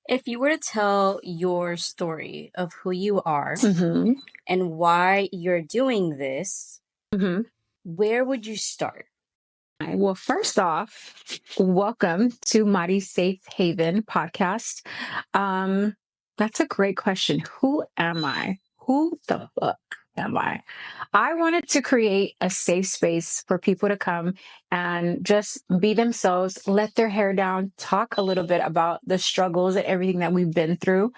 If you were to tell your story of who you are hmm and why you're doing this, hmm where would you start? Well, first off, welcome to Mighty Safe Haven podcast. Um, that's a great question. Who am I? Who the fuck am I? I wanted to create a safe space for people to come and just be themselves, let their hair down, talk a little bit about the struggles and everything that we've been through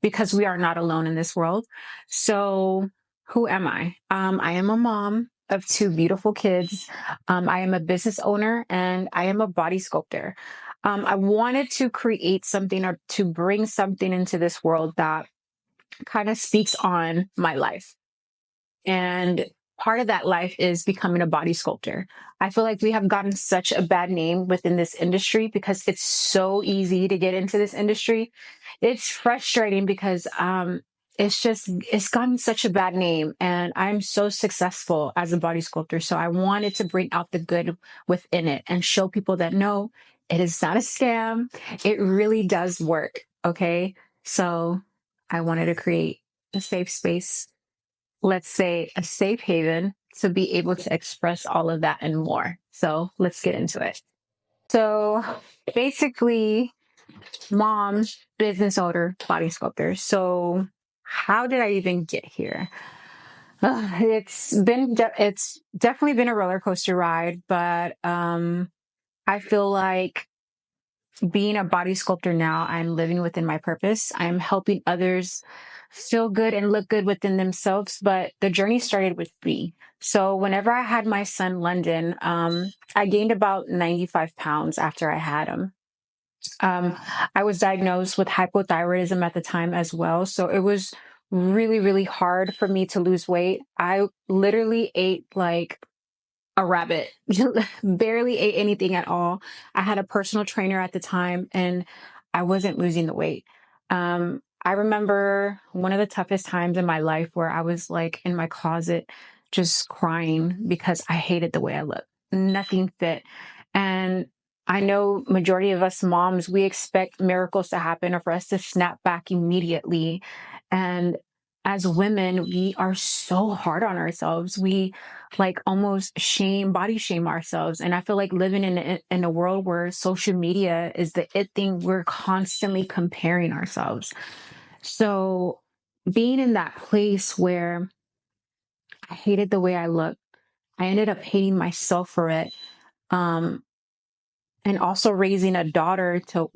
because we are not alone in this world. So, who am I? I am a mom of two beautiful kids. I am a business owner and I am a body sculptor. I wanted to create something or to bring something into this world that kind of speaks on my life. And part of that life is becoming a body sculptor. I feel like we have gotten such a bad name within this industry because it's so easy to get into this industry. It's frustrating because it's gotten such a bad name, and I'm so successful as a body sculptor. So I wanted to bring out the good within it and show people that no, it is not a scam. It really does work. Okay. So I wanted to create a safe space, let's say a safe haven, to be able to express all of that and more. So let's get into it. So basically, mom, business owner, body sculptor. So how did I even get here? It's definitely been a roller coaster ride, but I feel like being a body sculptor now, I'm living within my purpose. I'm helping others feel good and look good within themselves. But the journey started with me. So whenever I had my son London, I gained about 95 pounds after I had him. Um, I was diagnosed with hypothyroidism at the time as well. So it was really, really hard for me to lose weight. I literally ate like a rabbit, barely ate anything at all. I had a personal trainer at the time and I wasn't losing the weight. I remember one of the toughest times in my life where I was like in my closet just crying because I hated the way I looked. Nothing fit. And I know majority of us moms, we expect miracles to happen or for us to snap back immediately. And as women, we are so hard on ourselves. We like almost body shame ourselves. And I feel like living in a world where social media is the it thing, we're constantly comparing ourselves. So being in that place where I hated the way I looked, I ended up hating myself for it. Um, and also raising a daughter to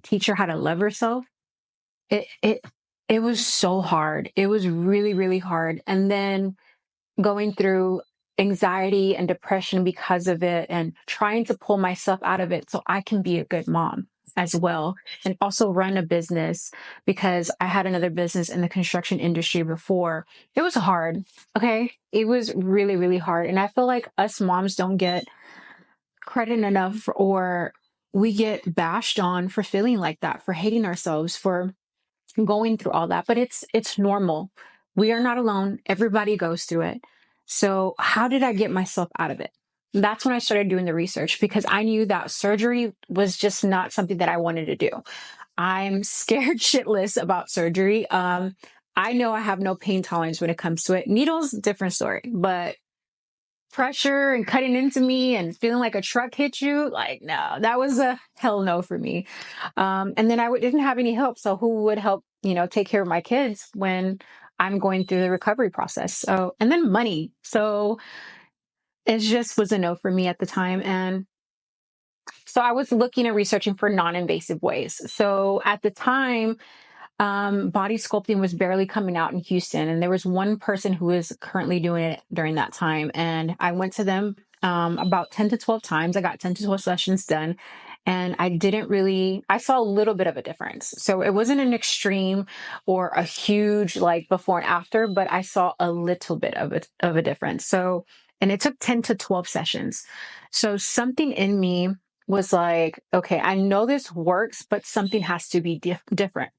teach her how to love herself. It it it was so hard. It was really, really hard. And then going through anxiety and depression because of it and trying to pull myself out of it so I can be a good mom as well, and also run a business because I had another business in the construction industry before. It was hard. Okay. It was really, really hard. And I feel like us moms don't get credit enough, or we get bashed on for feeling like that, for hating ourselves, for going through all that, but it's normal. We are not alone. Everybody goes through it. So how did I get myself out of it? That's when I started doing the research because I knew that surgery was just not something that I wanted to do. I'm scared shitless about surgery. I know I have no pain tolerance when it comes to it. Needles, different story, but pressure and cutting into me and feeling like a truck hit you, like, no, that was a hell no for me. And then didn't have any help. So who would help, take care of my kids when I'm going through the recovery process? So, and then money. So it just was a no for me at the time. And so I was looking and researching for non-invasive ways. So at the time, body sculpting was barely coming out in Houston, and there was one person who was currently doing it during that time. And I went to them about 10 to 12 times. I got 10 to 12 sessions done, and I saw a little bit of a difference. So it wasn't an extreme or a huge like before and after, but I saw a little bit of a difference. So, and it took 10 to 12 sessions. So something in me was like, okay, I know this works, but something has to be different.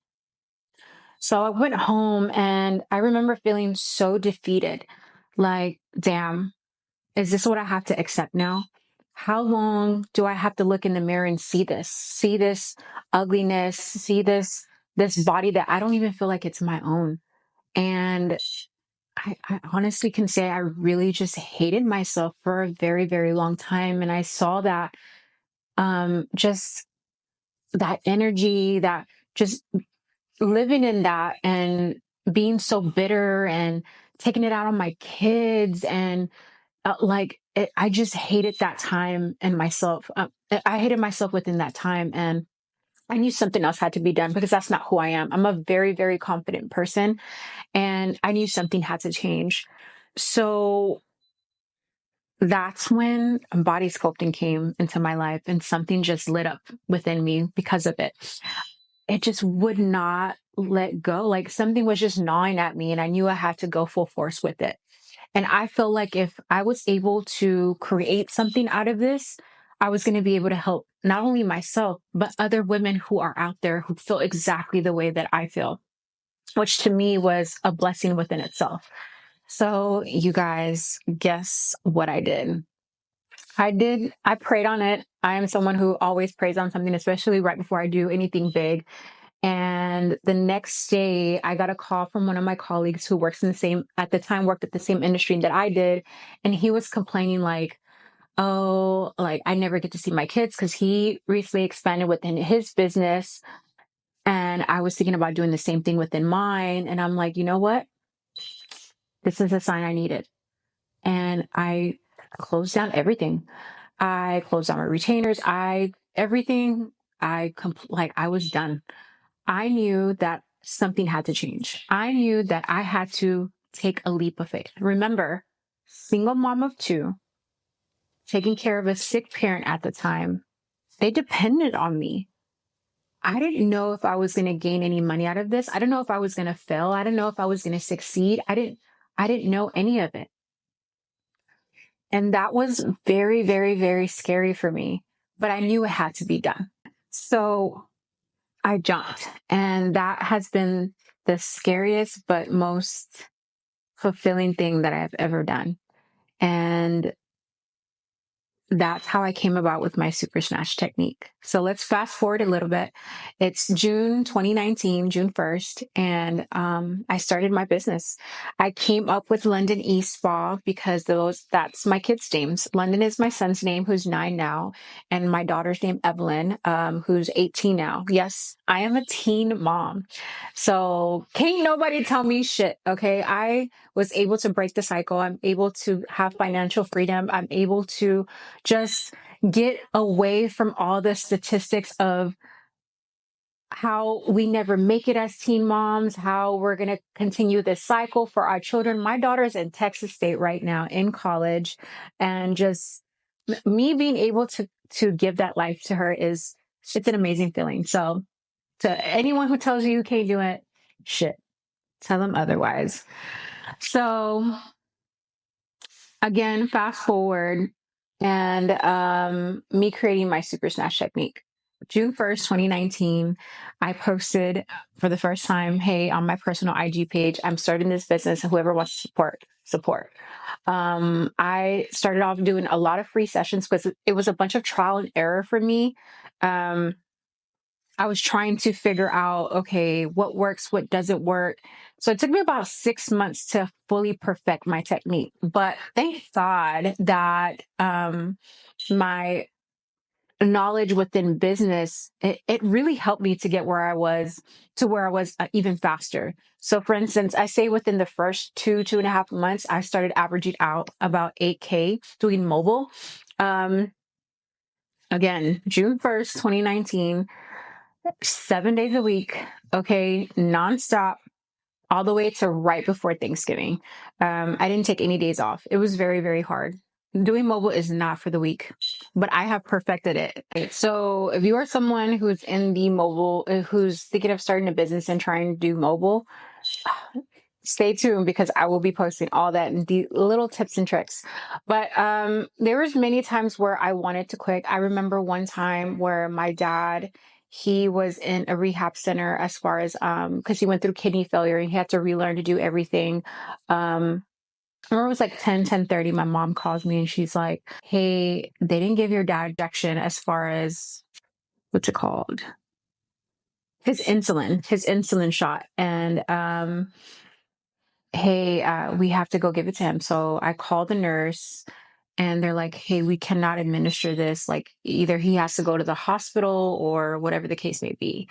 So I went home and I remember feeling so defeated. Like, damn, is this what I have to accept now? how long do I have to look in the mirror and see this ugliness, see this body that I don't even feel like it's my own? And I honestly can say I really just hated myself for a very, very long time. And I saw that just that energy, that just living in that and being so bitter and taking it out on my kids and I just hated that time and myself. I hated myself within that time, and I knew something else had to be done because that's not who I am. I'm a very, very confident person, and I knew something had to change. So that's when body sculpting came into my life, and something just lit up within me because of it. It just would not let go. Like something was just gnawing at me, and I knew I had to go full force with it. And I feel like if I was able to create something out of this, I was going to be able to help not only myself, but other women who are out there who feel exactly the way that I feel, which to me was a blessing within itself. So, you guys, guess what I did? I prayed on it. I am someone who always prays on something, especially right before I do anything big. And the next day, I got a call from one of my colleagues who works in the same, at the time, worked at the same industry that I did. And he was complaining, like, oh, like, I never get to see my kids because he recently expanded within his business. And I was thinking about doing the same thing within mine. And I'm like, you know what? This is a sign I needed. And I closed down everything. I closed down my retainers. Everything, like, I was done. I knew that something had to change. I knew that I had to take a leap of faith. Remember, single mom of two, taking care of a sick parent at the time, they depended on me. I didn't know if I was going to gain any money out of this. I didn't know if I was going to fail. I didn't know if I was going to succeed. I didn't know any of it. And that was very, very, very scary for me, but I knew it had to be done. So I jumped, and that has been the scariest but most fulfilling thing that I've ever done. And that's how I came about with my super snatch technique. So let's fast forward a little bit. It's June 2019, June 1st, and I started my business. I came up with London East Spa because that's my kids' names. London is my son's name, who's 9 now, and my daughter's name, Evelyn, who's 18 now. Yes, I am a teen mom. So can't nobody tell me shit, okay? I was able to break the cycle. I'm able to have financial freedom. I'm able to just get away from all the statistics of how we never make it as teen moms, how we're going to continue this cycle for our children. My daughter's in Texas State right now in college, and just me being able to give that life to her it's an amazing feeling. So to anyone who tells you you can't do it, shit, tell them otherwise. So again, fast forward and me creating my super snatch technique. June 1st, 2019, I posted for the first time, hey, on my personal IG page, I'm starting this business and whoever wants to support. I started off doing a lot of free sessions because it was a bunch of trial and error for me. I was trying to figure out, okay, what works, what doesn't work. So it took me about 6 months to fully perfect my technique. But thank God that my knowledge within business, it really helped me to get where I was even faster. So for instance, I say within the first 2.5 months, I started averaging out about 8K doing mobile. Um, Again, June 1st, 2019. 7 days a week, okay, nonstop, all the way to right before Thanksgiving. I didn't take any days off. It was very, very hard. Doing mobile is not for the weak, but I have perfected it. So if you are someone who's in the mobile, who's thinking of starting a business and trying to do mobile, stay tuned because I will be posting all that and the little tips and tricks. But there was many times where I wanted to quit. I remember one time where my dad, he was in a rehab center as far as because he went through kidney failure and he had to relearn to do everything. I remember it was like 10:30. My mom calls me and she's like, hey, they didn't give your dad injection as far as what's it called? His insulin shot. And hey, we have to go give it to him. So I called the nurse and they're like, hey, we cannot administer this. Like either he has to go to the hospital or whatever the case may be.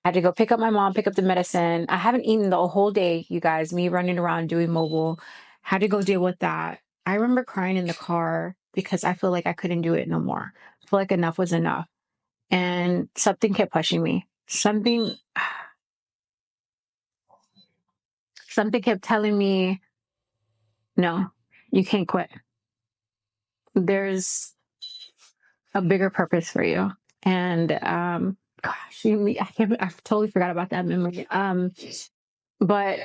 I had to go pick up my mom, pick up the medicine. I haven't eaten the whole day, you guys, me running around doing mobile. Had to go deal with that. I remember crying in the car because I feel like I couldn't do it no more. I feel like enough was enough. And something kept pushing me. Something kept telling me, no, you can't quit. There's a bigger purpose for you. And gosh, I totally forgot about that memory. But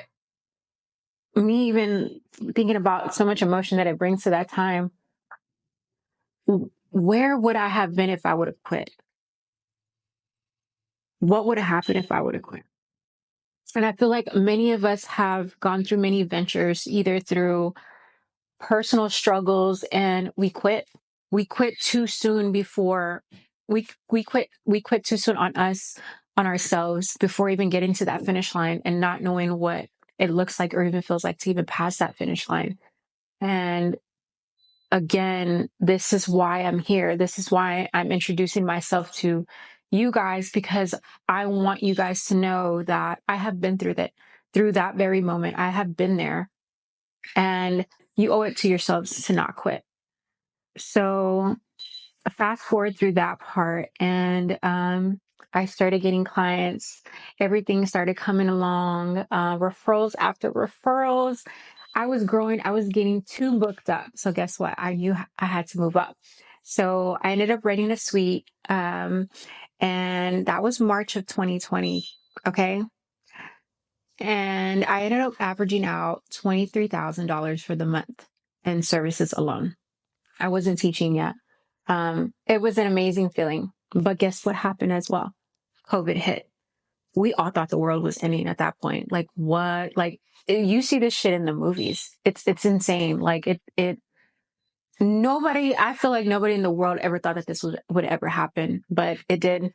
me even thinking about so much emotion that it brings to that time, where would I have been if I would have quit? What would have happened if I would have quit? And I feel like many of us have gone through many ventures, either through personal struggles, and we quit. We quit too soon before we quit too soon on us, on ourselves, before even getting to that finish line and not knowing what it looks like or even feels like to even pass that finish line. And again, this is why I'm here. This is why I'm introducing myself to you guys, because I want you guys to know that I have been through that very moment. I have been there, and you owe it to yourselves to not quit. So fast forward through that part, and I started getting clients. Everything started coming along, referrals after referrals. I was growing. I was getting too booked up. So guess what? I knew I had to move up. So I ended up renting a suite, and that was March of 2020. Okay. And I ended up averaging out $23,000 for the month in services alone. I wasn't teaching yet. It was an amazing feeling. But guess what happened as well? COVID hit. We all thought the world was ending at that point. Like what? Like you see this shit in the movies. It's insane. Like nobody, I feel like nobody in the world ever thought that this would ever happen, but it did.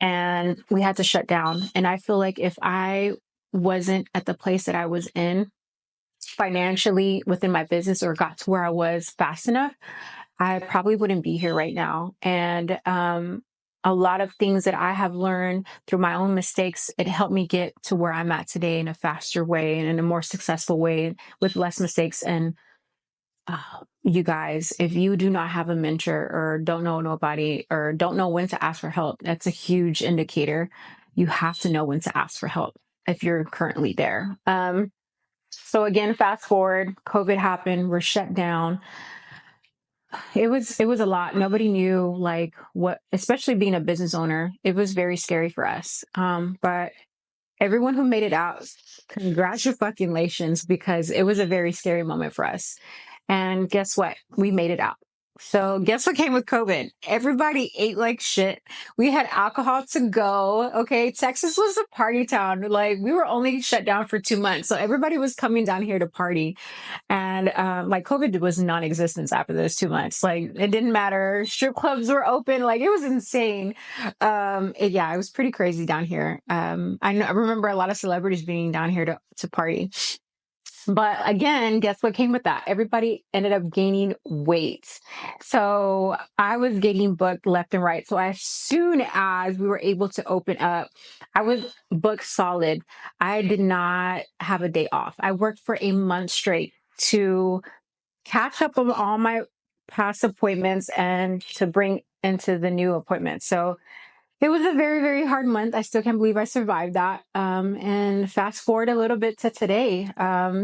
And we had to shut down. And I feel like if I wasn't at the place that I was in financially within my business, or got to where I was fast enough, I probably wouldn't be here right now. And a lot of things that I have learned through my own mistakes, it helped me get to where I'm at today in a faster way and in a more successful way with less mistakes. And you guys, if you do not have a mentor or don't know nobody or don't know when to ask for help, that's a huge indicator. You have to know when to ask for help if you're currently there. So again, fast forward, COVID happened, we're shut down. It was a lot. Nobody knew like what, especially being a business owner, it was very scary for us. But everyone who made it out, congratulations, because it was a very scary moment for us. And guess what? We made it out. So guess what came with COVID? Everybody ate like shit. We had alcohol to go. Okay. Texas was a party town. Like we were only shut down for 2 months. So everybody was coming down here to party. And like COVID was non-existence after those 2 months. Like it didn't matter. Strip clubs were open. Like it was insane. Yeah, it was pretty crazy down here. I remember a lot of celebrities being down here to party. But again, guess what came with that? Everybody ended up gaining weight. So I was getting booked left and right. So as soon as we were able to open up, I was booked solid. I did not have a day off. I worked for a month straight to catch up on all my past appointments and to bring into the new appointments. So it was a very, very hard month. I still can't believe I survived that. And fast forward a little bit to today.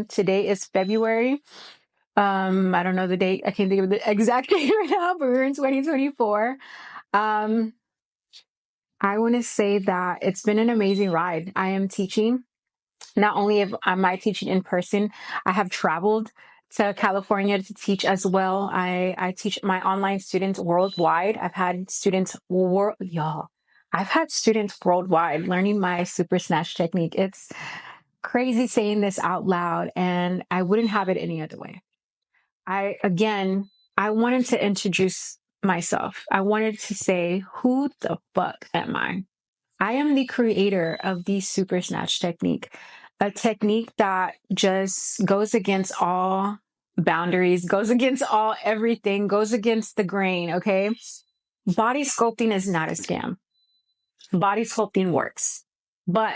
Today is February. I don't know the date. I can't think of the exact date right now, but we're in 2024. Um, I want to say that it's been an amazing ride. I am teaching. Not only am I teaching in person, I have traveled to California to teach as well. I teach my online students worldwide. I've had students worldwide learning my super snatch technique. It's crazy saying this out loud, and I wouldn't have it any other way. I wanted to introduce myself. I wanted to say, who the fuck am I? I am the creator of the super snatch technique, a technique that just goes against all boundaries, goes against all everything, goes against the grain. Okay. Body sculpting is not a scam. Body sculpting works, but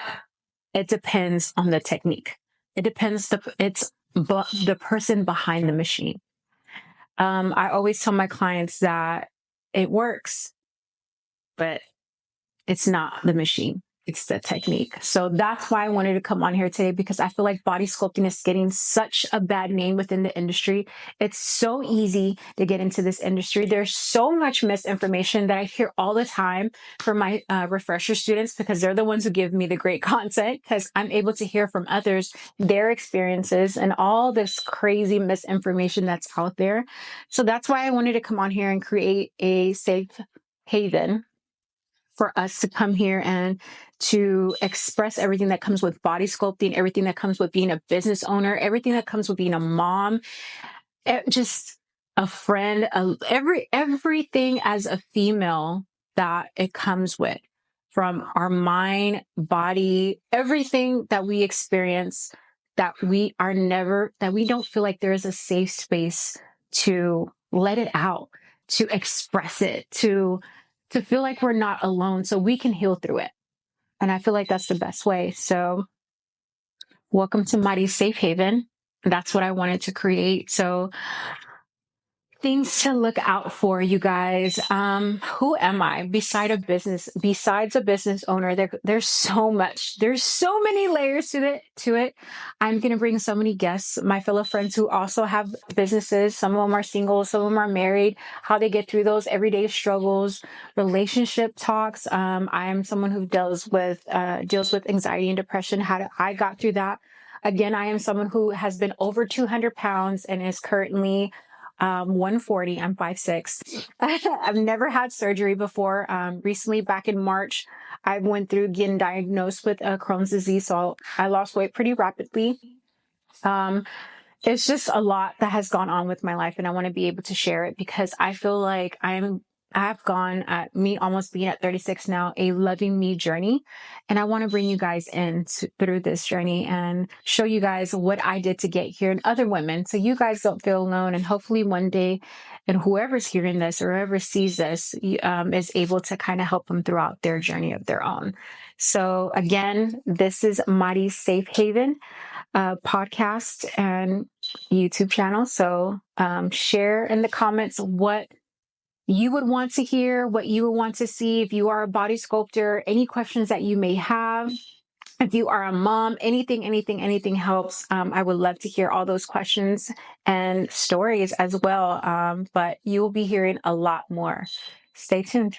it depends on the technique. It depends. The person behind the machine. I always tell my clients that it works, but it's not the machine. It's the technique. So that's why I wanted to come on here today, because I feel like body sculpting is getting such a bad name within the industry. It's so easy to get into this industry. There's so much misinformation that I hear all the time from my refresher students, because they're the ones who give me the great content, because I'm able to hear from others, their experiences, and all this crazy misinformation that's out there. So that's why I wanted to come on here and create a safe haven for us to come here and to express everything that comes with body sculpting, everything that comes with being a business owner, everything that comes with being a mom, just a friend, everything as a female that it comes with, from our mind, body, everything that we experience, that we don't feel like there is a safe space to let it out, to express it, to feel like we're not alone, so we can heal through it. And I feel like that's the best way. So welcome to Mighty's Safe Haven. That's what I wanted to create. So things to look out for, you guys. Who am I besides a business owner? There's so much. There's so many layers to it. I'm going to bring so many guests, my fellow friends who also have businesses. Some of them are single, some of them are married, how they get through those everyday struggles, relationship talks. I am someone who deals with anxiety and depression. I got through that. Again, I am someone who has been over 200 pounds and is currently 140. I'm 5'6". I've never had surgery before. Recently, back in March, I went through getting diagnosed with Crohn's disease, so I lost weight pretty rapidly. It's just a lot that has gone on with my life, and I want to be able to share it, because I feel like I've gone at me almost being at 36 now, a loving me journey. And I want to bring you guys through this journey and show you guys what I did to get here, and other women, so you guys don't feel alone. And hopefully one day, and whoever's hearing this or whoever sees this is able to kind of help them throughout their journey of their own. So again, this is Mighty's Safe Haven podcast and YouTube channel. So share in the comments what you would want to hear, what you would want to see. If you are a body sculptor, any questions that you may have. If you are a mom, anything helps. I would love to hear all those questions and stories as well. But you will be hearing a lot more. Stay tuned.